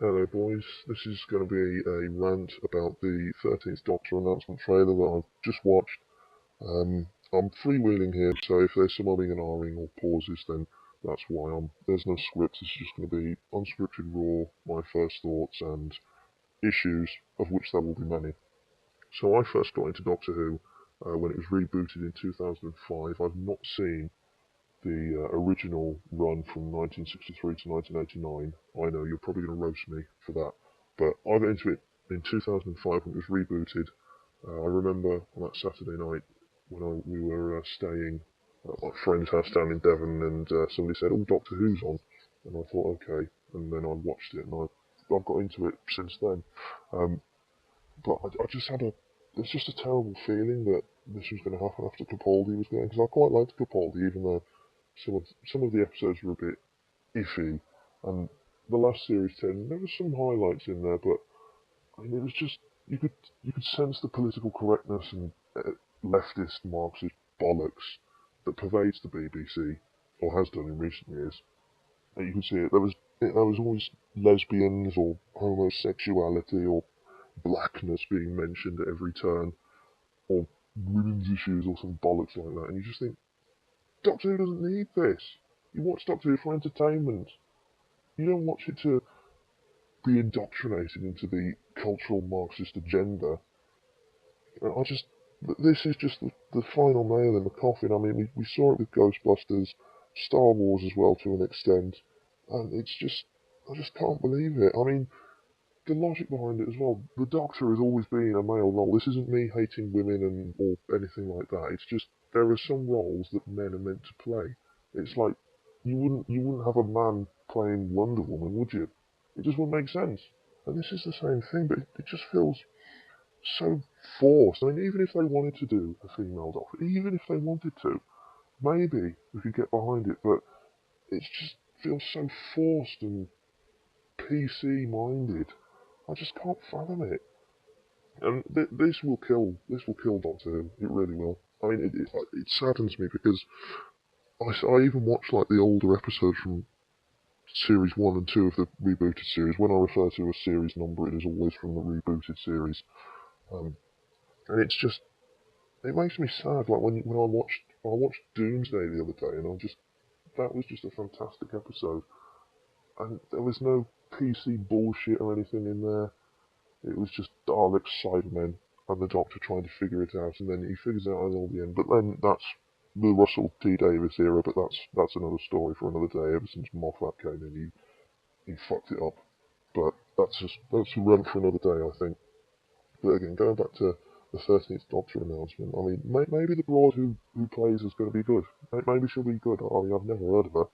Hello boys, this is going to be a rant about the 13th Doctor announcement trailer that I've just watched. I'm freewheeling here, so if there's some umming and ahhing or pauses, then that's why. There's no script, it's just going to be unscripted raw, my first thoughts and issues, of which there will be many. So I first got into Doctor Who when it was rebooted in 2005. I've not seen the original run from 1963 to 1989. I know you're probably going to roast me for that, but I got into it in 2005 when it was rebooted. I remember on that Saturday night when we were staying at my friend's house down in Devon, and somebody said, "Oh, Doctor Who's on," and I thought, okay, and then I watched it, and I've got into it since then. Um, but I just had it's just a terrible feeling that this was going to happen after Capaldi was going, because I quite liked Capaldi, even though some of the episodes were a bit iffy, and the last series 10 there was some highlights in there, but I mean it was just you could sense the political correctness and leftist Marxist bollocks that pervades the BBC, or has done in recent years. And you can see it. There was always lesbians or homosexuality or blackness being mentioned at every turn, or women's issues or some bollocks like that, and you just think Doctor Who doesn't need this. You watch Doctor Who for entertainment. You don't watch it to be indoctrinated into the cultural Marxist agenda. This is just the final nail in the coffin. I mean, we saw it with Ghostbusters, Star Wars as well to an extent, and I just can't believe it. I mean, the logic behind it as well. The Doctor has always been a male role. This isn't me hating women or anything like that. It's just there are some roles that men are meant to play. It's like you wouldn't have a man playing Wonder Woman, would you? It just wouldn't make sense. And this is the same thing, but it just feels so forced. I mean, even if they wanted to do a female Doctor, even if they wanted to, maybe we could get behind it. But it just feels so forced and PC minded. I just can't fathom it. And this will kill Doctor Who. It really will. I mean, it saddens me because I even watched like the older episodes from series 1 and 2 of the rebooted series. When I refer to a series number, it is always from the rebooted series. And it makes me sad. Like when I watched Doomsday the other day, and that was just a fantastic episode. And there was no PC bullshit or anything in there. It was just Dalek Cybermen and the Doctor trying to figure it out, and then he figures it out at all the end. But then that's the Russell T Davies era, but that's another story for another day. Ever since Moffat came in, he fucked it up. But that's a run for another day, I think. But again, going back to the 13th Doctor announcement, I mean, maybe the broad who plays is going to be good. Maybe she'll be good. I mean, I've never heard of her.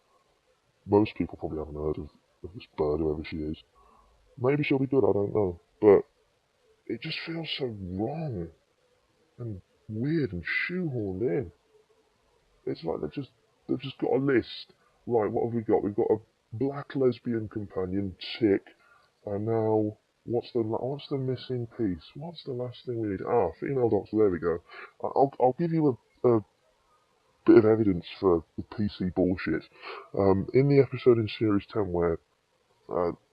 Most people probably haven't heard of this bird, whoever she is. Maybe she'll be good, I don't know. But it just feels so wrong and weird and shoehorned in. It's like they've just got a list. Right, what have we got? We've got a black lesbian companion, tick, and now what's the missing piece? What's the last thing we need? Female Doctor. There we go. I'll give you a bit of evidence for the PC bullshit. In the episode in Series 10 where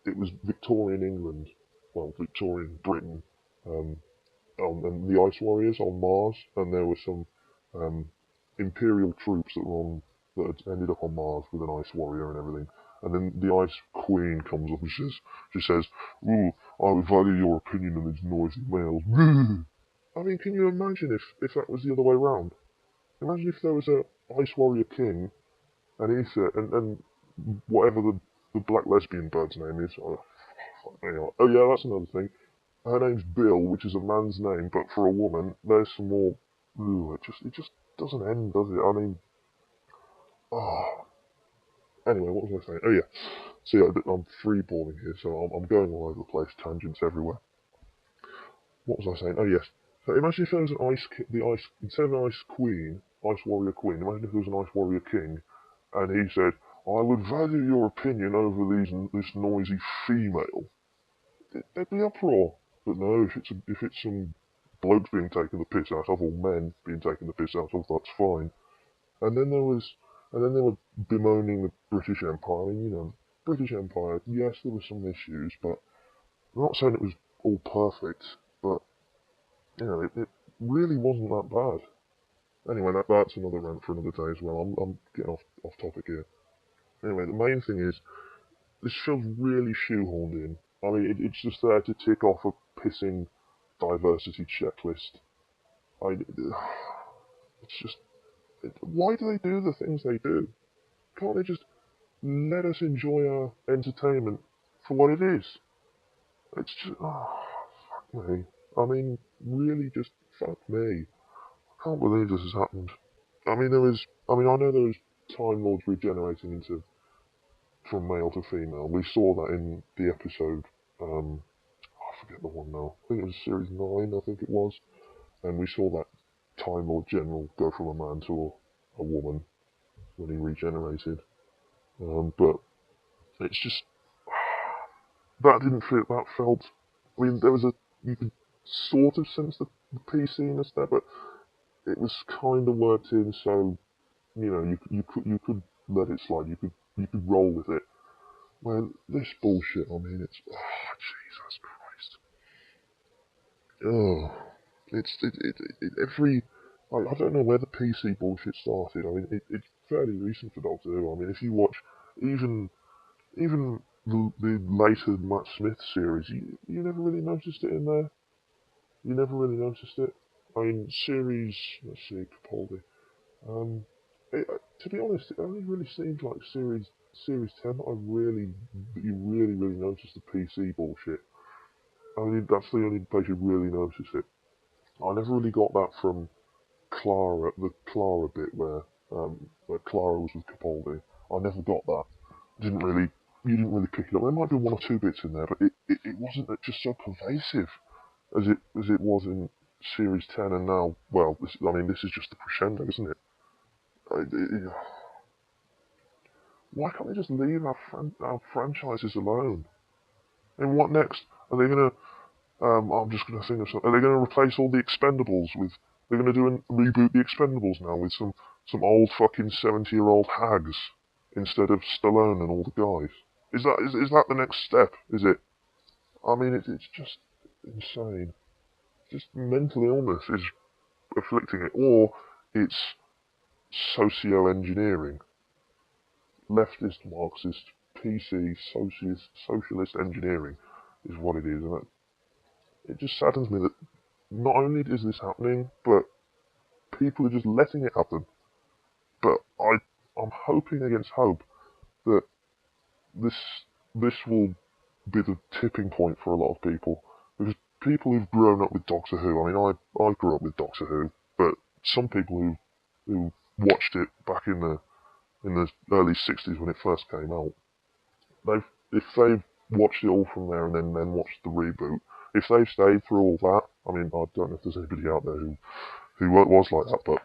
it was Victorian England, well, Victorian Britain, um, and the Ice Warriors on Mars, and there were some Imperial troops that had ended up on Mars with an Ice Warrior and everything. And then the Ice Queen comes up and she says, "Ooh, I would value your opinion on these noisy males." I mean, can you imagine if that was the other way round? Imagine if there was a Ice Warrior King, and he said, and whatever the black lesbian bird's name is. Anyway, oh yeah, that's another thing. Her name's Bill, which is a man's name, but for a woman, there's some more. Ooh, it just doesn't end, does it? I mean, oh. Anyway, what was I saying? Oh yeah. See, I'm freeballing here, so I'm going all over the place, tangents everywhere. What was I saying? Oh yes. So imagine if there was instead of an Ice Queen, Ice Warrior Queen. Imagine if there was an Ice Warrior King, and he said, "I would value your opinion over this noisy female." There'd be uproar. But no, if it's some blokes being taken the piss out of, or men being taken the piss out of, that's fine. And then they were bemoaning the British Empire, and British Empire, yes, there were some issues, but I'm not saying it was all perfect, but, you know, it really wasn't that bad. Anyway, that's another rant for another day as well. I'm getting off topic here. Anyway, the main thing is, this feels really shoehorned in. I mean, it's just there to tick off a pissing diversity checklist. It's just, why do they do the things they do? Can't they just let us enjoy our entertainment for what it is? It's just, fuck me. I mean, really, just fuck me. I can't believe this has happened. I mean, I know there was Time Lords regenerating into from male to female. We saw that in the episode. I forget the one now. I think it was series 9. I think it was, and we saw that Time Lord General go from a man to a woman when he regenerated. But it's just that didn't fit. That felt. I mean, you could sort of sense the PC-ness there, but it was kind of worked in, so you know you could let it slide. You could roll with it. Well, this bullshit. I mean, it's Jesus Christ. Oh, every. I don't know where the PC bullshit started. I mean, it's fairly recent for Doctor Who. I mean, if you watch even the later Matt Smith series, you never really noticed it in there. You never really noticed it. I mean, let's see, Capaldi. To be honest, it only really seems like series 10 that you really noticed the PC bullshit. I mean, that's the only place you really notice it. I never really got that from the Clara bit where Clara was with Capaldi. I never got that. You didn't really pick it up. There might be one or two bits in there, but it wasn't just so pervasive as it was in series 10, and now, well, this is just the crescendo, isn't it? Why can't they just leave our franchises alone? And what next? Are they gonna? I'm just gonna think of something. Are they gonna replace all the Expendables with? They're gonna reboot the Expendables now with some old fucking 70-year-old hags instead of Stallone and all the guys. Is that the next step? Is it? I mean, it's just insane. Just mental illness is afflicting it, or it's socio-engineering. Leftist, Marxist, PC, socialist engineering is what it is, and it just saddens me that not only is this happening, but people are just letting it happen. But I'm hoping against hope that this will be the tipping point for a lot of people, because people who've grown up with Doctor Who. I mean, I grew up with Doctor Who, but some people who watched it back in the early 60s when it first came out, if they've watched it all from there and then watched the reboot, if they've stayed through all that, I mean, I don't know if there's anybody out there who was like that, but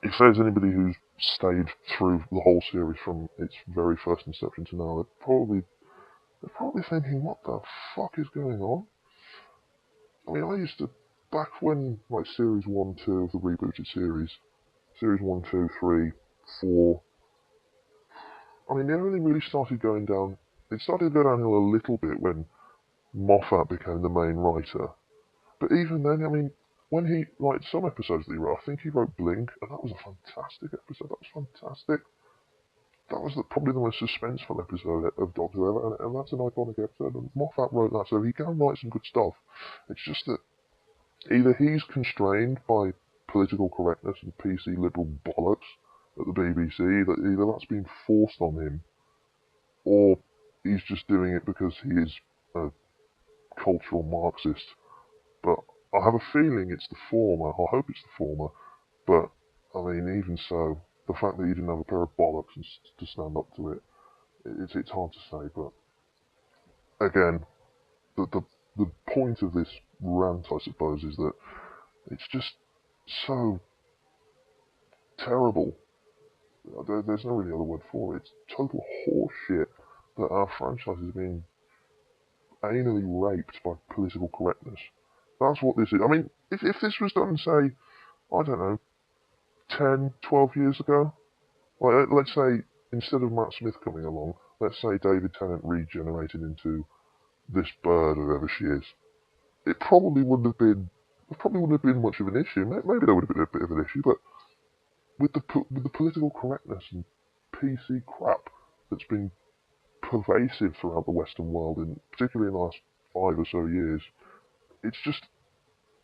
if there's anybody who's stayed through the whole series from its very first inception to now, they're probably thinking, what the fuck is going on? I mean, I used to, back when, like, series 1, 2 of the rebooted series 1, 2, 3, 4, I mean, they only really started going down. It started to go downhill a little bit when Moffat became the main writer. But even then, I mean, when he, like, some episodes that he wrote, I think he wrote Blink, and that was a fantastic episode. That was fantastic. That was probably the most suspenseful episode of Doctor Who ever, and that's an iconic episode. And Moffat wrote that, so he can write some good stuff. It's just that either he's constrained by political correctness and PC liberal bollocks at the BBC, that either that's been forced on him, or he's just doing it because he is a cultural Marxist. But I have a feeling it's the former. I hope it's the former. But, I mean, even so, the fact that he didn't have a pair of bollocks to stand up to it, it's hard to say. But, again, the point of this rant, I suppose, is that it's just so terrible. There's no really other word for it. It's total horseshit that our franchise is being anally raped by political correctness. That's what this is. I mean, if this was done, say, I don't know, 10, 12 years ago, like, let's say, instead of Matt Smith coming along, let's say David Tennant regenerated into this bird, whoever she is, it probably wouldn't have been much of an issue. Maybe there would have been a bit of an issue, but with the political correctness and PC crap that's been pervasive throughout the Western world, particularly in the last 5 or so years, it's just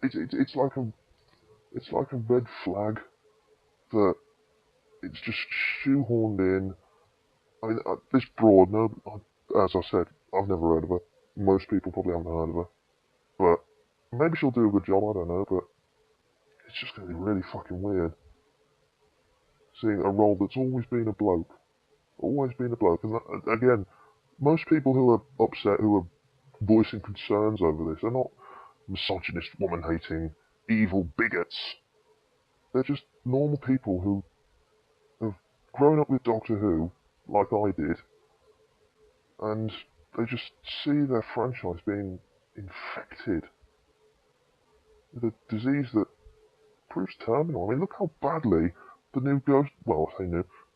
it's like a red flag that it's just shoehorned in. I mean, this broad, no, as I said, I've never heard of her. Most people probably haven't heard of her, but maybe she'll do a good job. I don't know, but it's just going to be really fucking weird seeing a role that's always been a bloke, and again, most people who are upset, who are voicing concerns over this, are not misogynist, woman-hating, evil bigots. They're just normal people who have grown up with Doctor Who, like I did, and they just see their franchise being infected with a disease that proves terminal. I mean, look how badly the new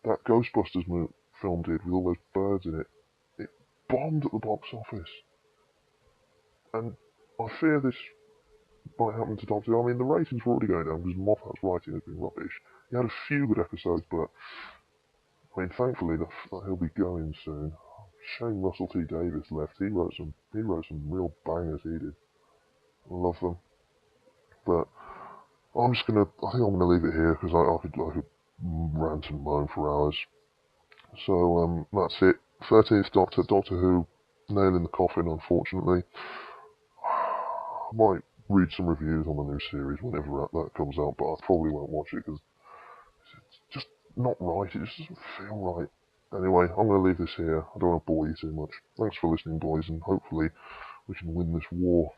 that Ghostbusters film did with all those birds in it. It bombed at the box office. And I fear this might happen to Doctor Who. I mean, the ratings were already going down because Moffat's writing has been rubbish. He had a few good episodes, but I mean, thankfully he'll be going soon. Shame Russell T Davies left. He wrote some real bangers. He did. I love them. But I think I'm gonna leave it here because I could rant and moan for hours. So that's it. 13th Doctor, Doctor Who, nail in the coffin. Unfortunately, I might read some reviews on the new series whenever that comes out, but I probably won't watch it because it's just not right. It just doesn't feel right. Anyway, I'm going to leave this here. I don't want to bore you too much. Thanks for listening, boys, and hopefully we can win this war.